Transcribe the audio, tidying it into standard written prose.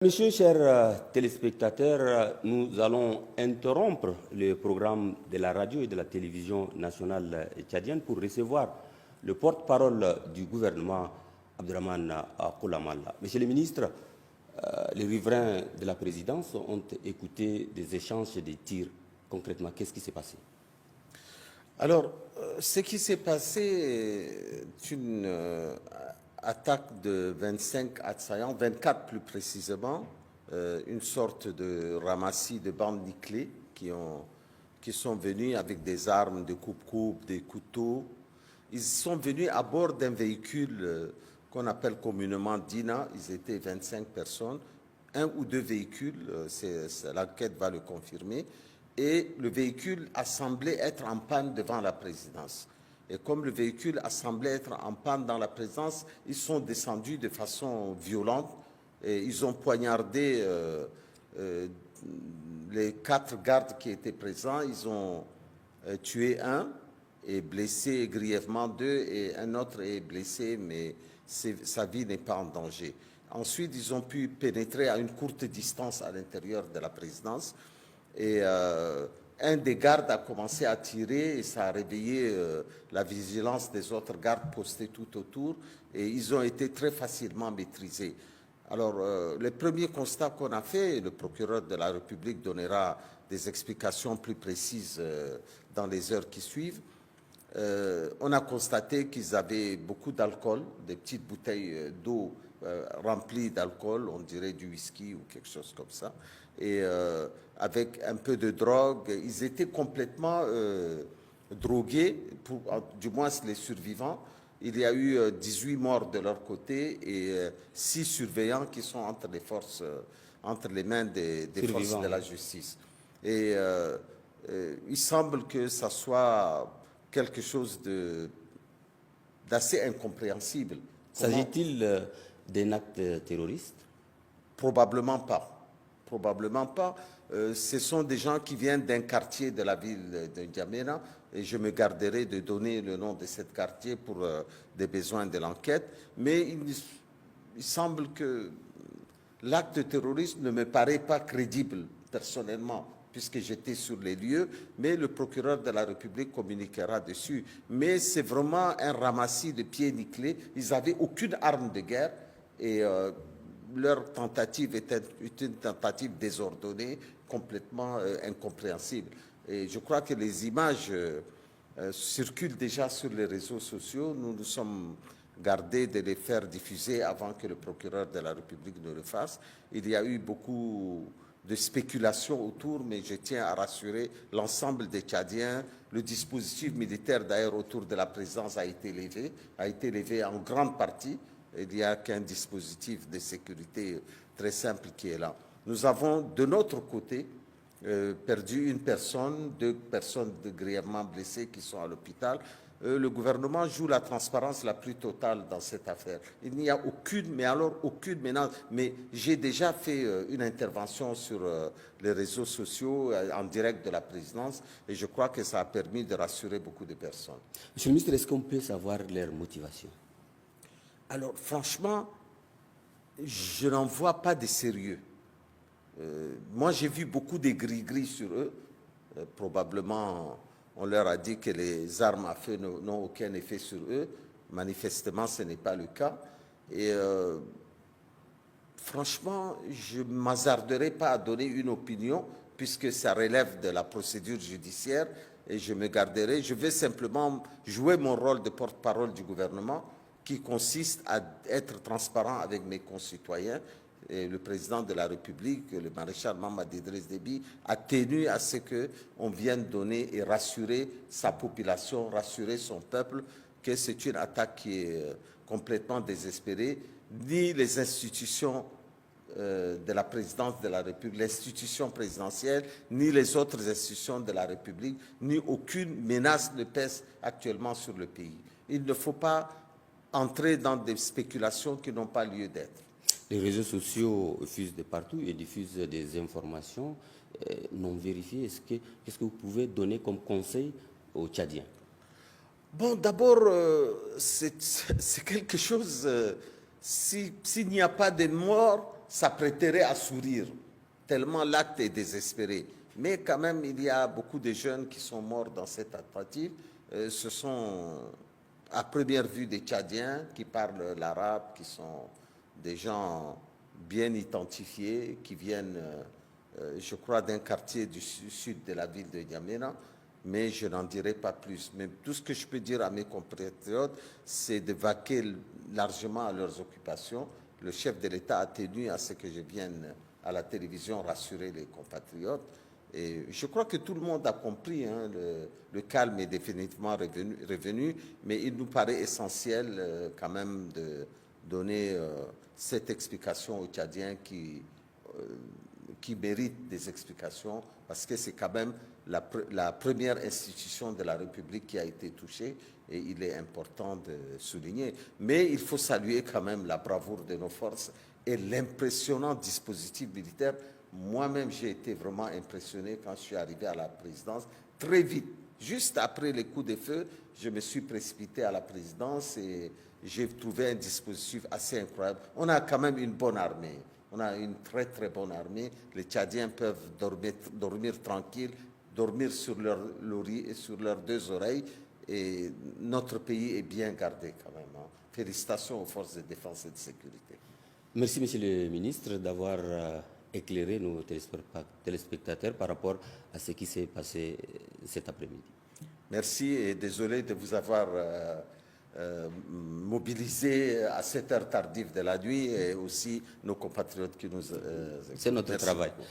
Messieurs, chers téléspectateurs, nous allons interrompre le programme de la radio et de la télévision nationale tchadienne pour recevoir le porte-parole du gouvernement, Abdrahmane Koulamalla. Monsieur le ministre, les riverains de la présidence ont écouté des échanges et des tirs. Concrètement, qu'est-ce qui s'est passé? Alors, ce qui s'est passé est une attaque de 25 assaillants, 24 plus précisément, une sorte de ramassis de bandes nickelées qui sont venus avec des armes, des coupe-coupe, des couteaux. Ils sont venus à bord d'un véhicule qu'on appelle communément Dina. Ils étaient 25 personnes, un ou deux véhicules, l'enquête va le confirmer. Et le véhicule a semblé être en panne devant la présidence. Et comme le véhicule a semblé être en panne dans la présidence, ils sont descendus de façon violente et ils ont poignardé les 4 gardes qui étaient présents. Ils ont tué un et blessé grièvement 2 et un autre est blessé, mais sa vie n'est pas en danger. Ensuite, ils ont pu pénétrer à une courte distance à l'intérieur de la présidence. Et un des gardes a commencé à tirer et ça a réveillé la vigilance des autres gardes postés tout autour et ils ont été très facilement maîtrisés. Alors, le premier constat qu'on a fait, le procureur de la République donnera des explications plus précises dans les heures qui suivent. On a constaté qu'ils avaient beaucoup d'alcool, des petites bouteilles d'eau remplies d'alcool, on dirait du whisky ou quelque chose comme ça. Et avec un peu de drogue, ils étaient complètement drogués, du moins les survivants. Il y a eu 18 morts de leur côté et 6 surveillants qui sont entre les mains des forces de la justice. Et il semble que ça soit quelque chose d'assez incompréhensible. S'agit-il d'un acte terroriste? Probablement pas. Probablement pas. Ce sont des gens qui viennent d'un quartier de la ville de N'Djamena et je me garderai de donner le nom de ce quartier pour des besoins de l'enquête. Mais il semble que l'acte terroriste ne me paraît pas crédible personnellement, puisque j'étais sur les lieux, mais le procureur de la République communiquera dessus. Mais c'est vraiment un ramassis de pieds nickelés. Ils n'avaient aucune arme de guerre et leur tentative était une tentative désordonnée, complètement incompréhensible. Et je crois que les images circulent déjà sur les réseaux sociaux. Nous nous sommes gardés de les faire diffuser avant que le procureur de la République ne le fasse. Il y a eu beaucoup de spéculation autour, mais je tiens à rassurer l'ensemble des Tchadiens. Le dispositif militaire d'ailleurs autour de la présidence a été levé en grande partie. Il n'y a qu'un dispositif de sécurité très simple qui est là. Nous avons de notre côté perdu une personne, 2 personnes grièvement blessées qui sont à l'hôpital. Le gouvernement joue la transparence la plus totale dans cette affaire. Il n'y a aucune menace. Mais j'ai déjà fait une intervention sur les réseaux sociaux en direct de la présidence et je crois que ça a permis de rassurer beaucoup de personnes. Monsieur le ministre, est-ce qu'on peut savoir leur motivation? Alors franchement, je n'en vois pas de sérieux. Moi, j'ai vu beaucoup de gris-gris sur eux. Probablement, on leur a dit que les armes à feu n'ont aucun effet sur eux. Manifestement, ce n'est pas le cas. Et franchement, je ne m'hasarderai pas à donner une opinion puisque ça relève de la procédure judiciaire et je me garderai. Je vais simplement jouer mon rôle de porte-parole du gouvernement qui consiste à être transparent avec mes concitoyens. Et le président de la République, le maréchal Mamad Idriss Déby, a tenu à ce qu'on vienne donner et rassurer sa population, rassurer son peuple que c'est une attaque qui est complètement désespérée. Ni les institutions de la présidence de la République, l'institution présidentielle, ni les autres institutions de la République, ni aucune menace ne pèse actuellement sur le pays. Il ne faut pas entrer dans des spéculations qui n'ont pas lieu d'être. Les réseaux sociaux fusent de partout et diffusent des informations non vérifiées. Qu'est-ce que vous pouvez donner comme conseil aux Tchadiens? Bon, d'abord, c'est quelque chose, s'il n'y a pas de mort, s'apprêterait à sourire, tellement l'acte est désespéré. Mais quand même, il y a beaucoup de jeunes qui sont morts dans cette tentative. Ce sont à première vue des Tchadiens qui parlent l'arabe, qui sont des gens bien identifiés, qui viennent, je crois, d'un quartier du sud de la ville de N'Djamena, mais je n'en dirai pas plus. Mais tout ce que je peux dire à mes compatriotes, c'est de vaquer largement à leurs occupations. Le chef de l'État a tenu à ce que je vienne à la télévision rassurer les compatriotes. Et je crois que tout le monde a compris, hein, le calme est définitivement revenu, mais il nous paraît essentiel quand même de donner cette explication aux Tchadiens qui méritent des explications, parce que c'est quand même la première institution de la République qui a été touchée, et il est important de souligner. Mais il faut saluer quand même la bravoure de nos forces et l'impressionnant dispositif militaire. Moi-même, j'ai été vraiment impressionné quand je suis arrivé à la présidence. Très vite, juste après les coups de feu, je me suis précipité à la présidence et j'ai trouvé un dispositif assez incroyable. On a quand même une bonne armée. On a une très, très bonne armée. Les Tchadiens peuvent dormir tranquilles, dormir sur leur lori et sur leurs deux oreilles. Et notre pays est bien gardé quand même, hein. Félicitations aux forces de défense et de sécurité. Merci, Monsieur le ministre, d'avoir éclairer nos téléspectateurs par rapport à ce qui s'est passé cet après-midi. Merci et désolé de vous avoir mobilisé à cette heure tardive de la nuit et aussi nos compatriotes qui nous... C'est notre travail. Beaucoup.